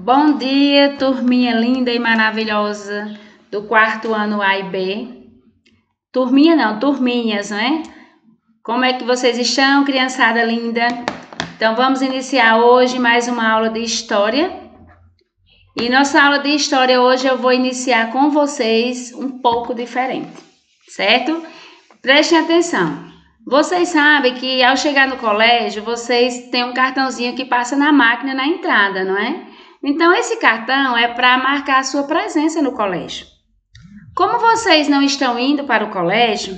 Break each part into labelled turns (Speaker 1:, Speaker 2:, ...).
Speaker 1: Bom dia, turminha linda e maravilhosa do quarto ano A e B. Turminha não, turminhas, né? Como é que vocês estão, criançada linda? Então, vamos iniciar hoje mais uma aula de História. E nossa aula de História hoje eu vou iniciar com vocês um pouco diferente, certo? Prestem atenção. Vocês sabem que ao chegar no colégio, vocês têm um cartãozinho que passa na máquina na entrada, não é? Então, esse cartão é para marcar a sua presença no colégio. Como vocês não estão indo para o colégio,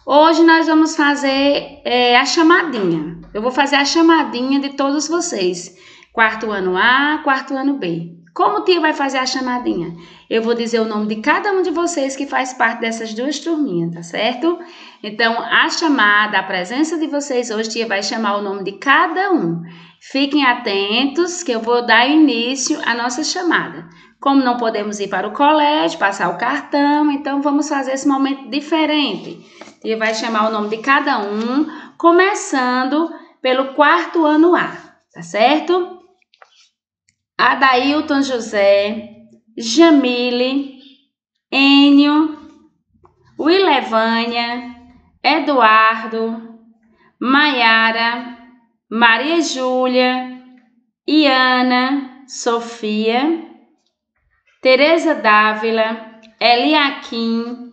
Speaker 1: hoje nós vamos fazer a chamadinha. Eu vou fazer a chamadinha de todos vocês. Quarto ano A, quarto ano B. Como o tia vai fazer a chamadinha? Eu vou dizer o nome de cada um de vocês que faz parte dessas duas turminhas, tá certo? Então, a chamada, a presença de vocês hoje, tia vai chamar o nome de cada um. Fiquem atentos que eu vou dar início à nossa chamada. Como não podemos ir para o colégio, passar o cartão, então vamos fazer esse momento diferente. Tia vai chamar o nome de cada um, começando pelo quarto ano A, tá certo? Adailton José, Jamile, Enio, Wilevânia, Eduardo, Maiara, Maria Júlia, Iana, Sofia, Tereza Dávila, Eliakim,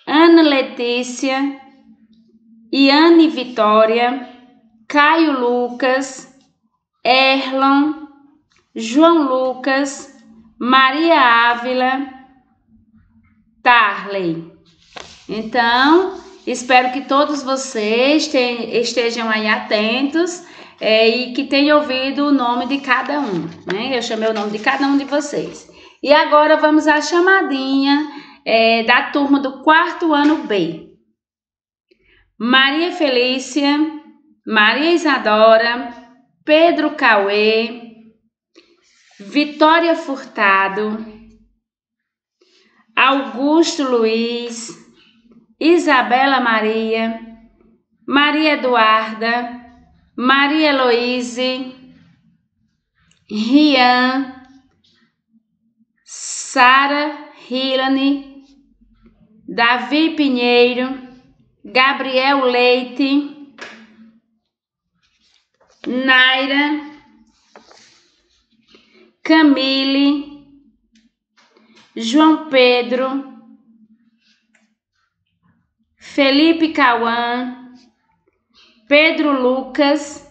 Speaker 1: Ana Letícia, Iane Vitória, Caio Lucas, Erlon, João Lucas, Maria Ávila, Tarley. Então, espero que todos vocês estejam aí atentos e que tenham ouvido o nome de cada um, né? Eu chamei o nome de cada um de vocês. E agora vamos à chamadinha da turma do quarto ano B. Maria Felícia, Maria Isadora, Pedro Cauê, Vitória Furtado, Augusto Luiz, Isabela Maria, Maria Eduarda, Maria Heloíse, Rian, Sara Hilane, Davi Pinheiro, Gabriel Leite, Naira, Camille, João Pedro, Felipe Cauã, Pedro Lucas,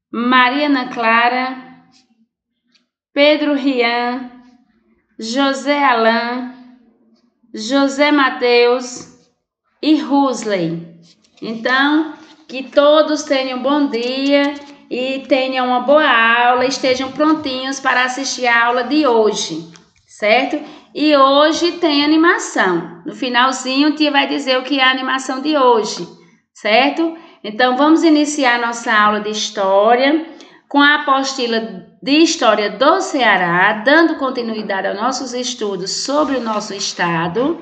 Speaker 1: Mariana Clara, Pedro Rian, José Alain, José Mateus e Rusley. Então, que todos tenham um bom dia e tenham uma boa aula, estejam prontinhos para assistir a aula de hoje, certo? E hoje tem animação. No finalzinho, o tia vai dizer o que é a animação de hoje, certo? Então, vamos iniciar nossa aula de História com a apostila de História do Ceará, dando continuidade aos nossos estudos sobre o nosso estado.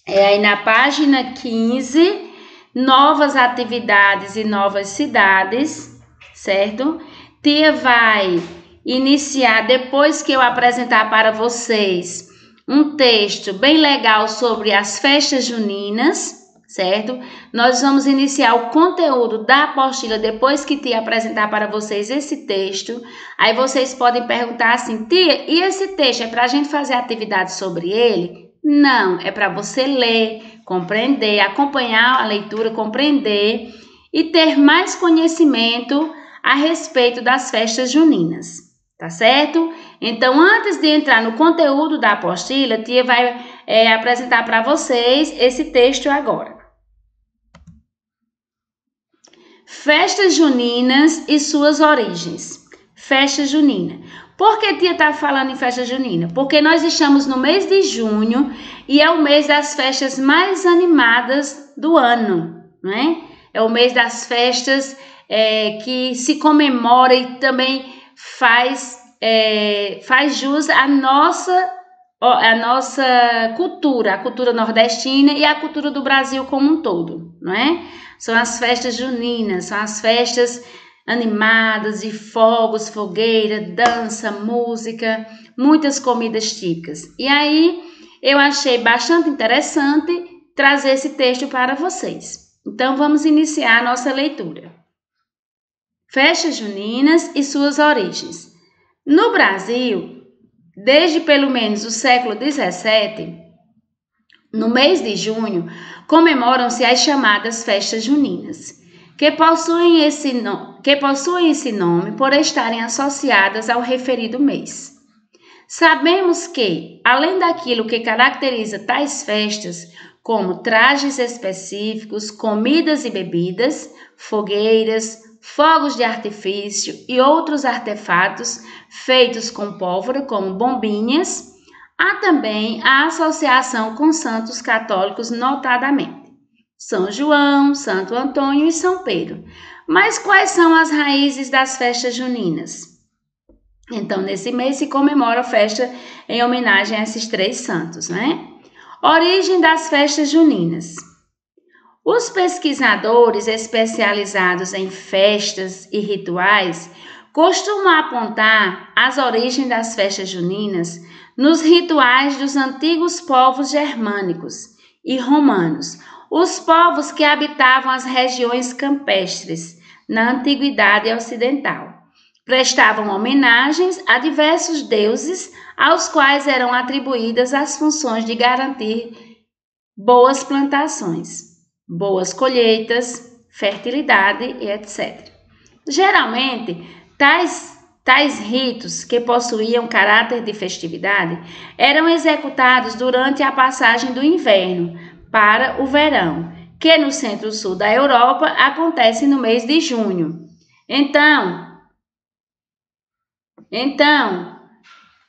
Speaker 1: Aí na página 15, novas atividades e novas cidades, certo? Tia vai iniciar, depois que eu apresentar para vocês, um texto bem legal sobre as festas juninas, certo? Nós vamos iniciar o conteúdo da apostila depois que tia apresentar para vocês esse texto. Aí vocês podem perguntar assim, tia, e esse texto é para a gente fazer atividade sobre ele? Não, é para você ler, compreender, acompanhar a leitura, compreender e ter mais conhecimento a respeito das festas juninas, tá certo? Então, antes de entrar no conteúdo da apostila, a tia vai apresentar para vocês esse texto agora. Festas juninas e suas origens. Festa junina. Por que a tia está falando em festa junina? Porque nós estamos no mês de junho e é o mês das festas mais animadas do ano, né? É o mês das festas que se comemora e também faz jus à nossa cultura, a cultura nordestina e a cultura do Brasil como um todo, não é? São as festas juninas, são as festas animadas, de fogos, fogueira, dança, música, muitas comidas típicas. E aí eu achei bastante interessante trazer esse texto para vocês. Então vamos iniciar a nossa leitura. Festas juninas e suas origens. No Brasil, desde pelo menos o século XVII, no mês de junho, comemoram-se as chamadas festas juninas, que possuem esse nome por estarem associadas ao referido mês. Sabemos que, além daquilo que caracteriza tais festas, como trajes específicos, comidas e bebidas, fogueiras, fogos de artifício e outros artefatos feitos com pólvora, como bombinhas, há também a associação com santos católicos, notadamente São João, Santo Antônio e São Pedro. Mas quais são as raízes das festas juninas? Então, nesse mês se comemora a festa em homenagem a esses três santos, né? Origem das festas juninas. Os pesquisadores especializados em festas e rituais costumam apontar as origens das festas juninas nos rituais dos antigos povos germânicos e romanos, os povos que habitavam as regiões campestres na antiguidade ocidental. Prestavam homenagens a diversos deuses aos quais eram atribuídas as funções de garantir boas plantações, boas colheitas, fertilidade e etc. Geralmente, tais ritos, que possuíam caráter de festividade, eram executados durante a passagem do inverno para o verão, que no centro-sul da Europa acontece no mês de junho. Então,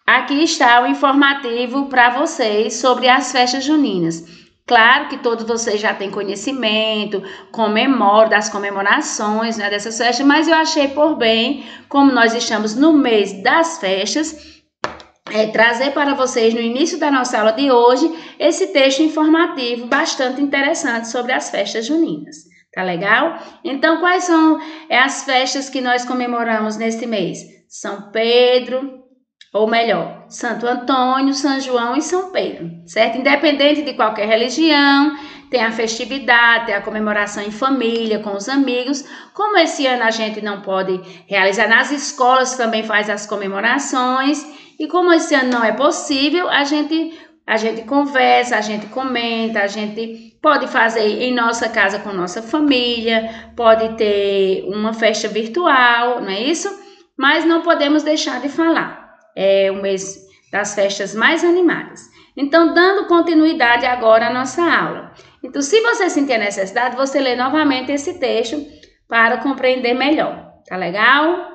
Speaker 1: aqui está o informativo para vocês sobre as festas juninas. Claro que todos vocês já têm conhecimento, das comemorações, né, dessas festas, mas eu achei por bem, como nós estamos no mês das festas, trazer para vocês no início da nossa aula de hoje esse texto informativo bastante interessante sobre as festas juninas. Tá legal? Então, quais são as festas que nós comemoramos nesse mês? São Pedro, ou melhor, Santo Antônio, São João e São Pedro, certo? Independente de qualquer religião, tem a festividade, tem a comemoração em família, com os amigos. Como esse ano a gente não pode realizar, nas escolas também faz as comemorações, e como esse ano não é possível, a gente conversa, a gente comenta, a gente pode fazer em nossa casa com nossa família, pode ter uma festa virtual, não é isso? Mas não podemos deixar de falar. É o mês das festas mais animadas. Então, dando continuidade agora à nossa aula. Então, se você sentir a necessidade, você lê novamente esse texto para compreender melhor. Tá legal?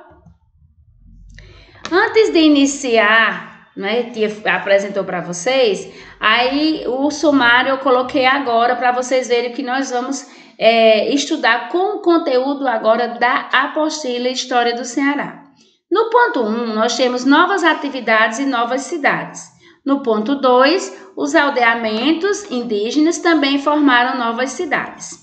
Speaker 1: Antes de iniciar, né, tia apresentou para vocês, aí o sumário eu coloquei agora para vocês verem que nós vamos estudar com o conteúdo agora da apostila História do Ceará. No ponto 1, nós temos novas atividades e novas cidades. No ponto 2, os aldeamentos indígenas também formaram novas cidades.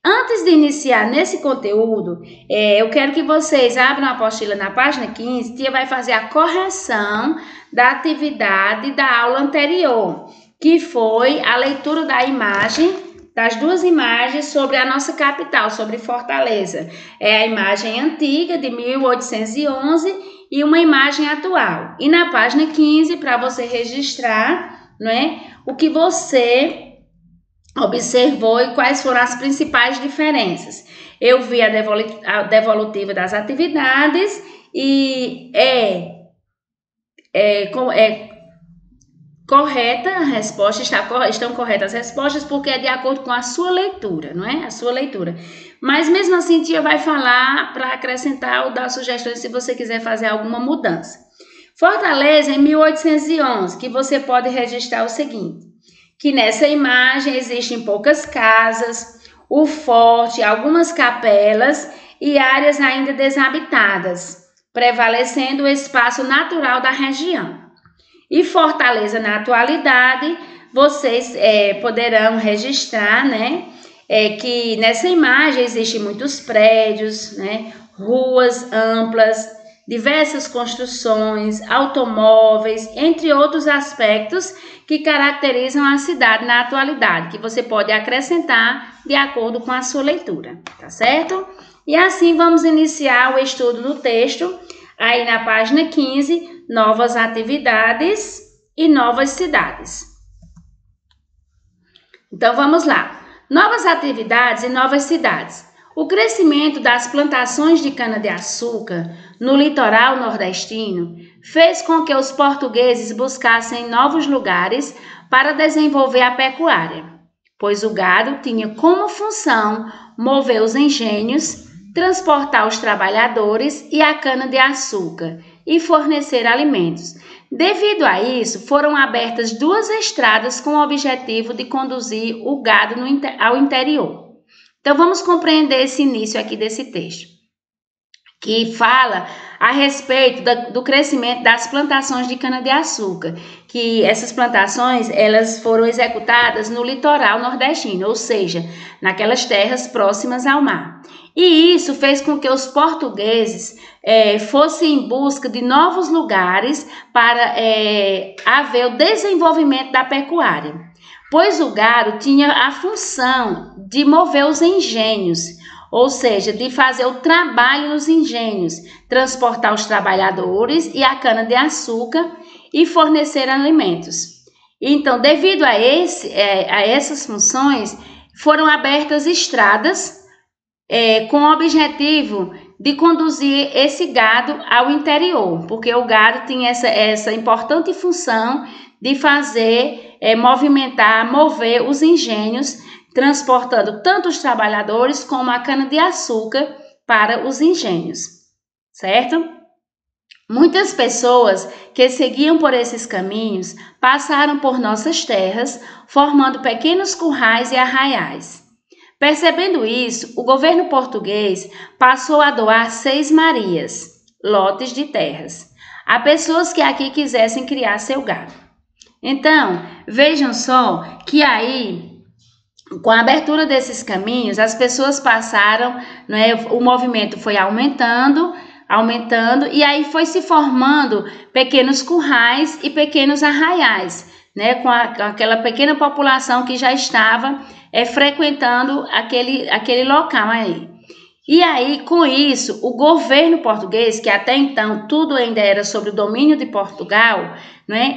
Speaker 1: Antes de iniciar nesse conteúdo, eu quero que vocês abram a apostila na página 15, tia vai fazer a correção da atividade da aula anterior, que foi a leitura da imagem, das duas imagens sobre a nossa capital, sobre Fortaleza. É a imagem antiga de 1811 e uma imagem atual. E na página 15, para você registrar, né, o que você observou e quais foram as principais diferenças. Eu vi a devolutiva das atividades e correta a resposta, estão corretas as respostas porque é de acordo com a sua leitura, não é? A sua leitura. Mas mesmo assim, tia vai falar para acrescentar ou dar sugestões se você quiser fazer alguma mudança. Fortaleza em 1811, que você pode registrar o seguinte, que nessa imagem existem poucas casas, o forte, algumas capelas e áreas ainda desabitadas, prevalecendo o espaço natural da região. E Fortaleza, na atualidade, vocês poderão registrar, né, que nessa imagem existem muitos prédios, né, ruas amplas, diversas construções, automóveis, entre outros aspectos que caracterizam a cidade na atualidade, que você pode acrescentar de acordo com a sua leitura, tá certo? E assim vamos iniciar o estudo do texto, aí na página 15, novas atividades e novas cidades. Então vamos lá. Novas atividades e novas cidades. O crescimento das plantações de cana-de-açúcar no litoral nordestino fez com que os portugueses buscassem novos lugares para desenvolver a pecuária, pois o gado tinha como função mover os engenhos, transportar os trabalhadores e a cana-de-açúcar e fornecer alimentos. Devido a isso, foram abertas 2 estradas com o objetivo de conduzir o gado ao interior. Então, vamos compreender esse início aqui desse texto, que fala a respeito do crescimento das plantações de cana-de-açúcar, que essas plantações elas foram executadas no litoral nordestino, ou seja, naquelas terras próximas ao mar. E isso fez com que os portugueses fossem em busca de novos lugares para haver o desenvolvimento da pecuária, pois o gado tinha a função de mover os engenhos, ou seja, de fazer o trabalho nos engenhos, transportar os trabalhadores e a cana-de-açúcar e fornecer alimentos. Então, devido a essas funções, foram abertas estradas com o objetivo de conduzir esse gado ao interior, porque o gado tinha essa importante função de fazer, mover os engenhos, transportando tanto os trabalhadores como a cana-de-açúcar para os engenhos, certo? Muitas pessoas que seguiam por esses caminhos passaram por nossas terras, formando pequenos currais e arraiais. Percebendo isso, o governo português passou a doar 6 marias, lotes de terras, a pessoas que aqui quisessem criar seu gado. Então, vejam só que aí, com a abertura desses caminhos, as pessoas passaram, o movimento foi aumentando, e aí foi se formando pequenos currais e pequenos arraiais, com aquela pequena população que já estava frequentando aquele local aí. E aí, com isso, o governo português, que até então tudo ainda era sob o domínio de Portugal,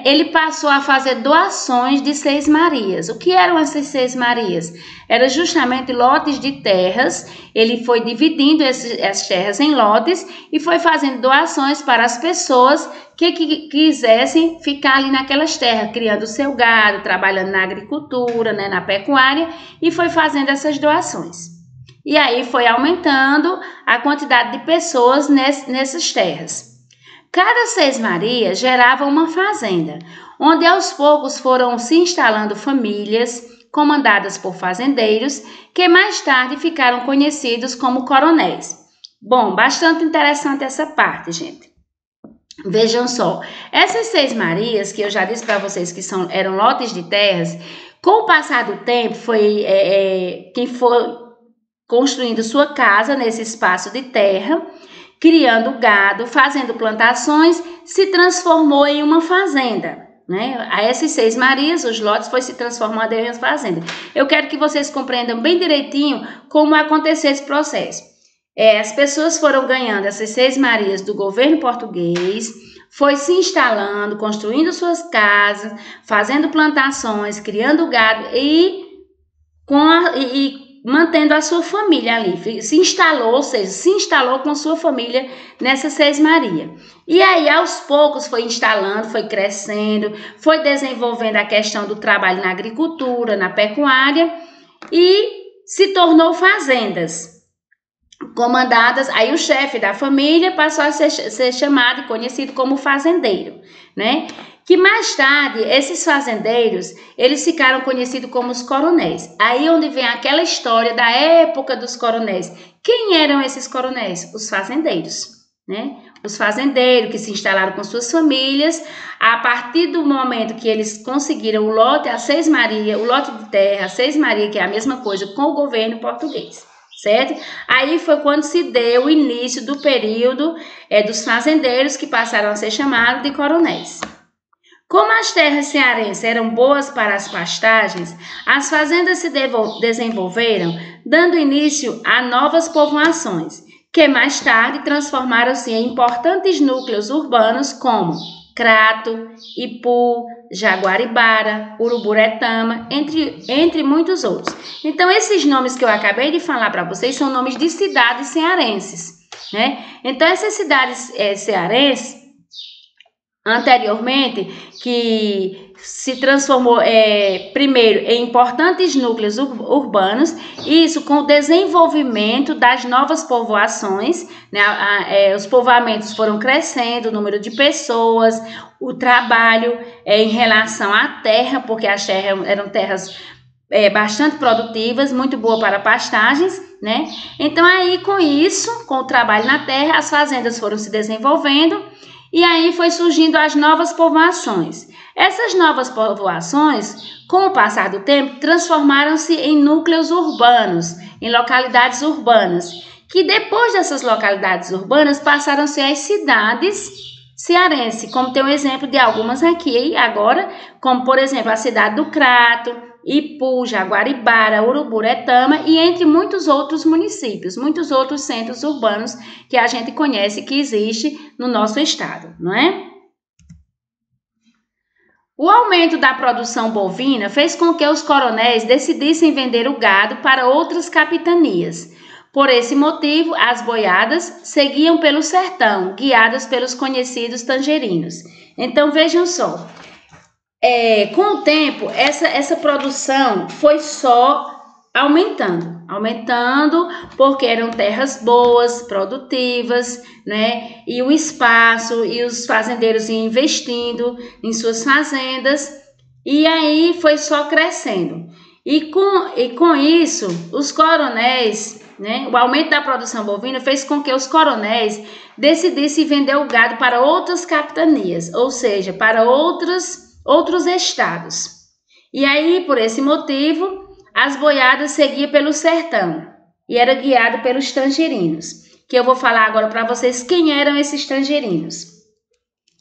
Speaker 1: ele passou a fazer doações de 6 marias. O que eram essas 6 marias? Eram justamente lotes de terras. Ele foi dividindo as terras em lotes e foi fazendo doações para as pessoas que quisessem ficar ali naquelas terras, criando o seu gado, trabalhando na agricultura, na pecuária, e foi fazendo essas doações. E aí foi aumentando a quantidade de pessoas nessas terras. Cada 6 marias gerava uma fazenda, onde aos poucos foram se instalando famílias comandadas por fazendeiros, que mais tarde ficaram conhecidos como coronéis. Bom, bastante interessante essa parte, gente. Vejam só, essas 6 marias, que eu já disse para vocês que eram lotes de terras, com o passar do tempo, quem foi construindo sua casa nesse espaço de terra, criando gado, fazendo plantações, se transformou em uma fazenda. A essas 6 marias, os lotes foi se transformando em uma fazenda. Eu quero que vocês compreendam bem direitinho como aconteceu esse processo. As pessoas foram ganhando essas 6 marias do governo português, foi se instalando, construindo suas casas, fazendo plantações, criando gado e mantendo a sua família ali, se instalou com sua família nessas 6 marias. E aí, aos poucos, foi instalando, foi crescendo, foi desenvolvendo a questão do trabalho na agricultura, na pecuária, e se tornou fazendas comandadas. Aí o chefe da família passou a ser chamado e conhecido como fazendeiro, Que mais tarde, esses fazendeiros, eles ficaram conhecidos como os coronéis. Aí onde vem aquela história da época dos coronéis. Quem eram esses coronéis? Os fazendeiros, Os fazendeiros que se instalaram com suas famílias, a partir do momento que eles conseguiram o lote, a 6 Maria, o lote de terra, a 6 Maria, que é a mesma coisa com o governo português, certo? Aí foi quando se deu o início do período dos fazendeiros, que passaram a ser chamados de coronéis. Como as terras cearenses eram boas para as pastagens, as fazendas se desenvolveram, dando início a novas povoações, que mais tarde transformaram-se em importantes núcleos urbanos como Crato, Ipu, Jaguaribara, Uruburetama, entre muitos outros. Então, esses nomes que eu acabei de falar para vocês são nomes de cidades cearenses, né? Então, essas cidades cearenses, anteriormente, que se transformou primeiro em importantes núcleos urbanos, isso com o desenvolvimento das novas povoações, né? Os povoamentos foram crescendo, o número de pessoas, o trabalho em relação à terra, porque as terras eram terras bastante produtivas, muito boa para pastagens, né? Então aí com isso, com o trabalho na terra, as fazendas foram se desenvolvendo. E aí foi surgindo as novas povoações. Essas novas povoações, com o passar do tempo, transformaram-se em núcleos urbanos, em localidades urbanas, que depois dessas localidades urbanas passaram a ser as cidades cearenses, como tem um exemplo de algumas aqui agora, como por exemplo a cidade do Crato, Ipu, Jaguaribara, Uruburetama e entre muitos outros municípios, muitos outros centros urbanos que a gente conhece que existe no nosso estado, não é? O aumento da produção bovina fez com que os coronéis decidissem vender o gado para outras capitanias. Por esse motivo, as boiadas seguiam pelo sertão, guiadas pelos conhecidos tangerinos. Então, vejam só. Com o tempo, essa produção foi só aumentando, porque eram terras boas, produtivas, né? E o espaço, e os fazendeiros iam investindo em suas fazendas, e aí foi só crescendo. E com isso, os coronéis, né? O aumento da produção bovina fez com que os coronéis decidissem vender o gado para outras capitanias, ou seja, para outros estados. E aí, por esse motivo, as boiadas seguiam pelo sertão e era guiado pelos tangerinos, que eu vou falar agora para vocês quem eram esses tangerinos.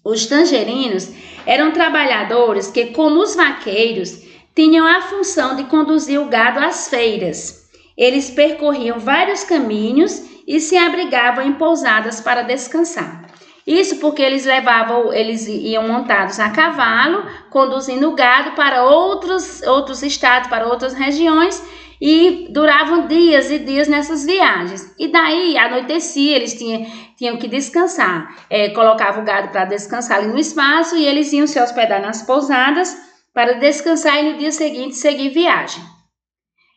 Speaker 1: Os tangerinos eram trabalhadores que, como os vaqueiros, tinham a função de conduzir o gado às feiras. Eles percorriam vários caminhos e se abrigavam em pousadas para descansar. Isso porque eles iam montados a cavalo, conduzindo o gado para outros estados, para outras regiões, e duravam dias e dias nessas viagens. E daí, anoitecia, eles tinham que descansar. Colocavam o gado para descansar ali no espaço e eles iam se hospedar nas pousadas para descansar e no dia seguinte seguir viagem.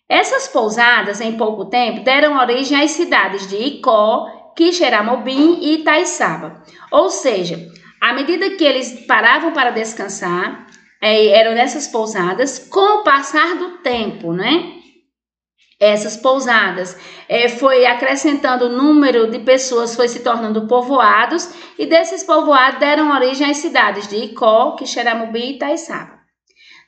Speaker 1: Essas pousadas, em pouco tempo, deram origem às cidades de Icó, Quixeramobim e Itaiçaba. Ou seja, à medida que eles paravam para descansar, eram nessas pousadas, com o passar do tempo, né? Essas pousadas foi acrescentando o número de pessoas, foi se tornando povoados, e desses povoados deram origem às cidades de Icó, Quixeramobim e Itaiçaba.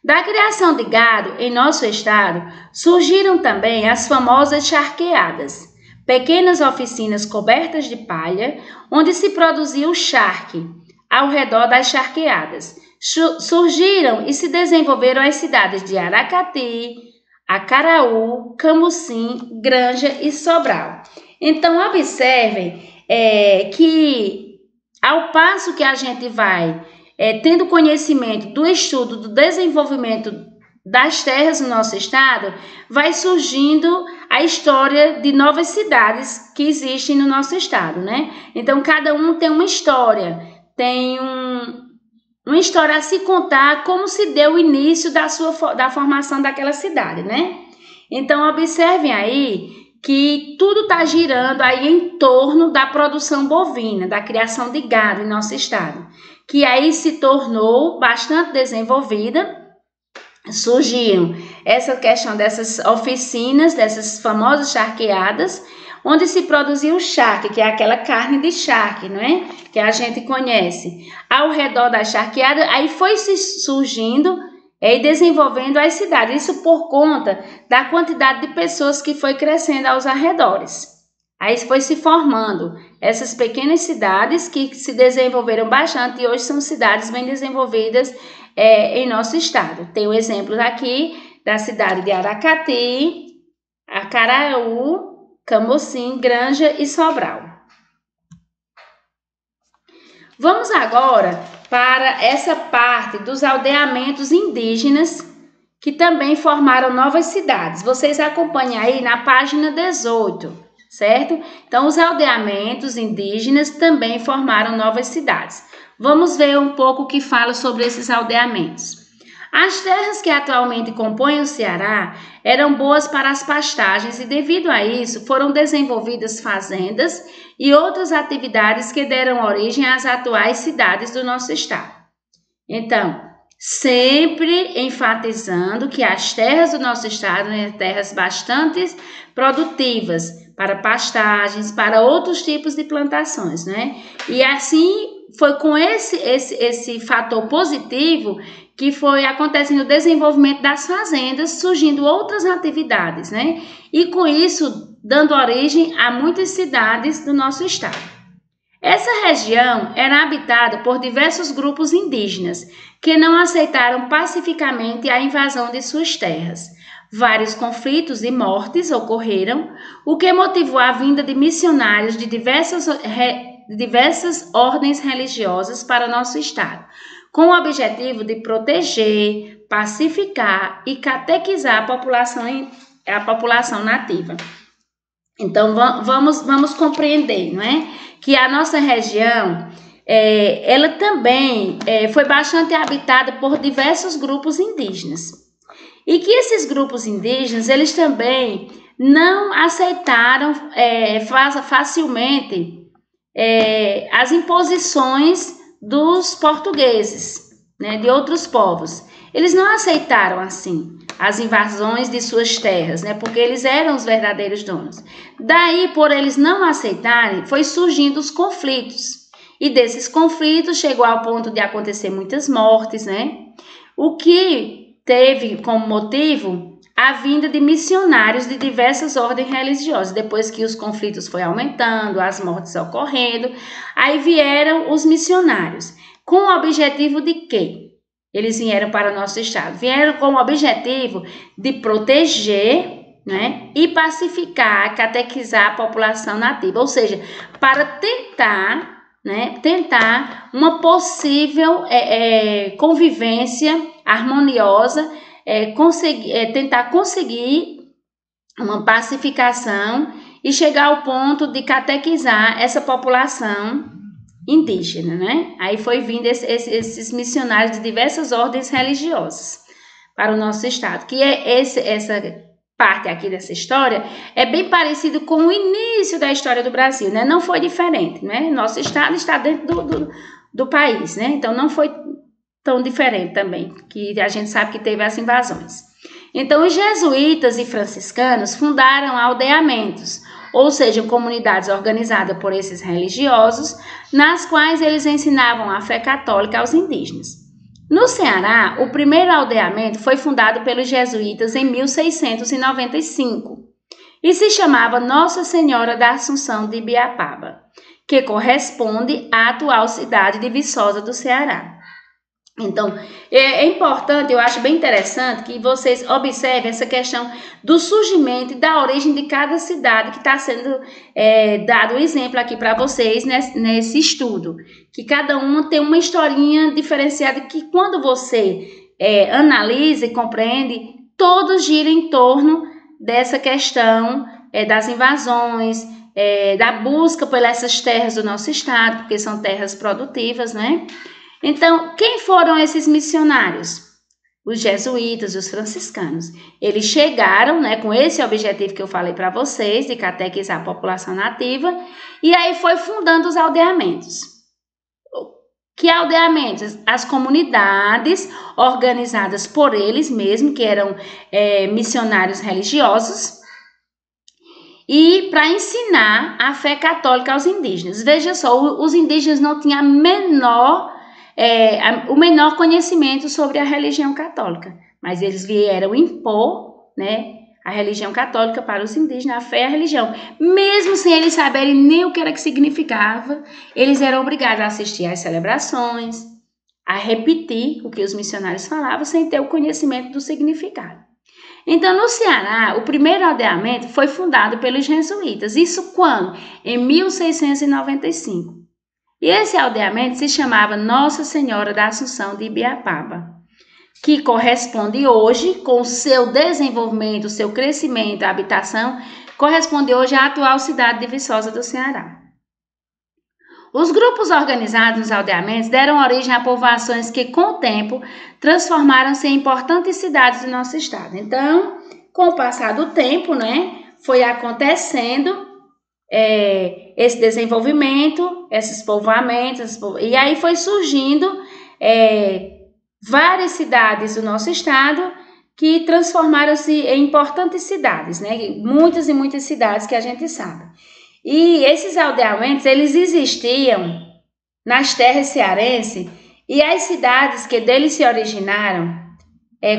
Speaker 1: Da criação de gado em nosso estado, surgiram também as famosas charqueadas, pequenas oficinas cobertas de palha, onde se produzia o charque, ao redor das charqueadas. Surgiram e se desenvolveram as cidades de Aracati, Acaraú, Camusim, Granja e Sobral. Então, observem que, ao passo que a gente vai tendo conhecimento do estudo, do desenvolvimento das terras no nosso estado, vai surgindo a história de novas cidades que existem no nosso estado, né? Então, cada um tem uma história, tem uma história a se contar, como se deu o início da formação daquela cidade, né? Então, observem aí que tudo está girando aí em torno da produção bovina, da criação de gado em nosso estado, que aí se tornou bastante desenvolvida. Surgiram essa questão dessas oficinas, dessas famosas charqueadas, onde se produzia o charque, que é aquela carne de charque, não é? Que a gente conhece. Ao redor da charqueada, aí foi se surgindo e desenvolvendo as cidades. Isso por conta da quantidade de pessoas que foi crescendo aos arredores. Aí foi se formando essas pequenas cidades que se desenvolveram bastante e hoje são cidades bem desenvolvidas em nosso estado. Tem o exemplo aqui da cidade de Aracati, Acaraú, Camocim, Granja e Sobral. Vamos agora para essa parte dos aldeamentos indígenas que também formaram novas cidades. Vocês acompanham aí na página 18. Certo? Então, os aldeamentos indígenas também formaram novas cidades. Vamos ver um pouco o que fala sobre esses aldeamentos. As terras que atualmente compõem o Ceará eram boas para as pastagens e, devido a isso, foram desenvolvidas fazendas e outras atividades que deram origem às atuais cidades do nosso estado. Então, sempre enfatizando que as terras do nosso estado são terras bastante produtivas para pastagens, para outros tipos de plantações, né? E assim foi com esse fator positivo que foi acontecendo o desenvolvimento das fazendas, surgindo outras atividades, né? E com isso dando origem a muitas cidades do nosso estado. Essa região era habitada por diversos grupos indígenas que não aceitaram pacificamente a invasão de suas terras. Vários conflitos e mortes ocorreram, o que motivou a vinda de missionários de diversas ordens religiosas para nosso estado, com o objetivo de proteger, pacificar e catequizar a população nativa. Então, vamos compreender, não é? Que a nossa região, ela também foi bastante habitada por diversos grupos indígenas. E que esses grupos indígenas, eles também não aceitaram facilmente as imposições dos portugueses, né, de outros povos. Eles não aceitaram assim as invasões de suas terras, né, porque eles eram os verdadeiros donos. Daí, por eles não aceitarem, foi surgindo os conflitos. E desses conflitos chegou ao ponto de acontecer muitas mortes, né? O que teve como motivo a vinda de missionários de diversas ordens religiosas. Depois que os conflitos foram aumentando, as mortes ocorrendo, aí vieram os missionários. Com o objetivo de quê? Eles vieram para o nosso estado. Vieram com o objetivo de proteger, né, e pacificar, catequizar a população nativa. Ou seja, para tentar uma possível convivência harmoniosa, tentar conseguir uma pacificação e chegar ao ponto de catequizar essa população indígena, né? Aí foi vindo esses missionários de diversas ordens religiosas para o nosso estado, que essa parte aqui dessa história é bem parecido com o início da história do Brasil, né? Não foi diferente, né? Nosso estado está dentro do país, né? Então não foi tão diferente também, que a gente sabe que teve as invasões. Então os jesuítas e franciscanos fundaram aldeamentos, ou seja, comunidades organizadas por esses religiosos, nas quais eles ensinavam a fé católica aos indígenas. No Ceará, o primeiro aldeamento foi fundado pelos jesuítas em 1695 e se chamava Nossa Senhora da Assunção de Ibiapaba, que corresponde à atual cidade de Viçosa do Ceará. Então, é importante, eu acho bem interessante que vocês observem essa questão do surgimento e da origem de cada cidade que está sendo dado o exemplo aqui para vocês nesse estudo. Que cada uma tem uma historinha diferenciada que quando você analisa e compreende, todos giram em torno dessa questão das invasões, da busca por essas terras do nosso estado, porque são terras produtivas, né? Então, quem foram esses missionários? Os jesuítas, os franciscanos. Eles chegaram, né, com esse objetivo que eu falei para vocês, de catequizar a população nativa, e aí foi fundando os aldeamentos. Que aldeamentos? As comunidades organizadas por eles mesmos, que eram missionários religiosos, e para ensinar a fé católica aos indígenas. Veja só, os indígenas não tinham a menor o menor conhecimento sobre a religião católica. Mas eles vieram impor, né, a religião católica para os indígenas, a fé e a religião. Mesmo sem eles saberem nem o que era que significava, eles eram obrigados a assistir às celebrações, a repetir o que os missionários falavam, sem ter o conhecimento do significado. Então, no Ceará, o primeiro aldeamento foi fundado pelos jesuítas. Isso quando? Em 1695. E esse aldeamento se chamava Nossa Senhora da Assunção de Ibiapaba, que corresponde hoje, com o seu desenvolvimento, o seu crescimento, a habitação, corresponde hoje à atual cidade de Viçosa do Ceará. Os grupos organizados nos aldeamentos deram origem a povoações que, com o tempo, transformaram-se em importantes cidades do nosso estado. Então, com o passar do tempo, né, foi acontecendo esse desenvolvimento, esses povoamentos, e aí foi surgindo várias cidades do nosso estado que transformaram-se em importantes cidades, né, muitas e muitas cidades que a gente sabe. E esses aldeamentos, eles existiam nas terras cearenses, e as cidades que deles se originaram,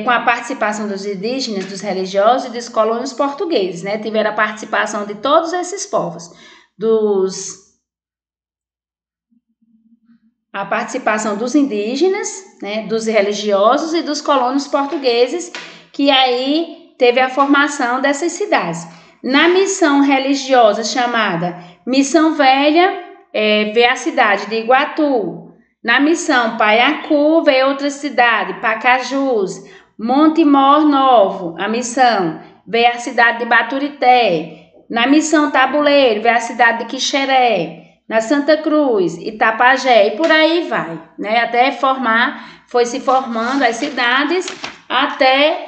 Speaker 1: com a participação dos indígenas, dos religiosos e dos colonos portugueses, né? Tiveram a participação de todos esses povos, a participação dos indígenas, né? Dos religiosos e dos colonos portugueses, que aí teve a formação dessas cidades. Na missão religiosa chamada Missão Velha, veio a cidade de Iguatu. Na missão Paiacu, veio outra cidade, Pacajus. Montemor Novo, a missão, veio a cidade de Baturité. Na missão Tabuleiro, veio a cidade de Quixeré. Na Santa Cruz, Itapajé, e por aí vai, né? Até foi se formando as cidades, até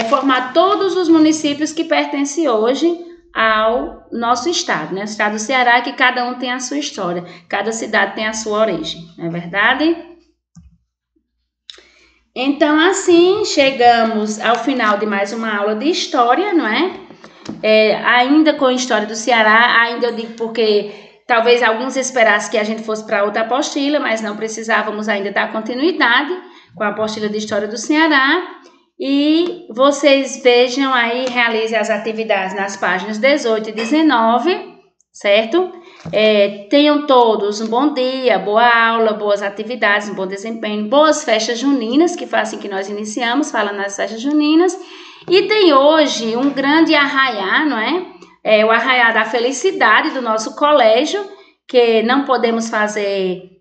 Speaker 1: formar todos os municípios que pertencem hoje ao nosso estado, né? O estado do Ceará, que cada um tem a sua história, cada cidade tem a sua origem, não é verdade? Então, assim, chegamos ao final de mais uma aula de história, não é? Ainda com a história do Ceará, ainda eu digo porque talvez alguns esperassem que a gente fosse para outra apostila, mas não precisávamos ainda dar continuidade com a apostila de história do Ceará. E vocês vejam aí, realizem as atividades nas páginas 18 e 19, certo? Tenham todos um bom dia, boa aula, boas atividades, um bom desempenho, boas festas juninas, que foi assim que nós iniciamos, falando nas festas juninas. E tem hoje um grande arraiá, não é? O arraiá da felicidade do nosso colégio, que não podemos fazer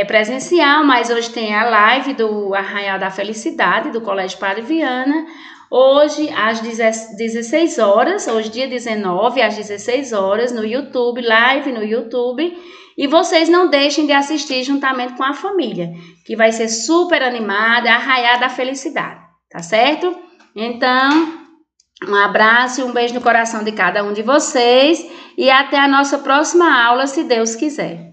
Speaker 1: presencial, mas hoje tem a live do Arraial da Felicidade, do Colégio Padre Viana, hoje às 16 horas, hoje dia 19, às 16 horas, no YouTube, live no YouTube, e vocês não deixem de assistir juntamente com a família, que vai ser super animada, Arraial da Felicidade, tá certo? Então, um abraço e um beijo no coração de cada um de vocês, e até a nossa próxima aula, se Deus quiser.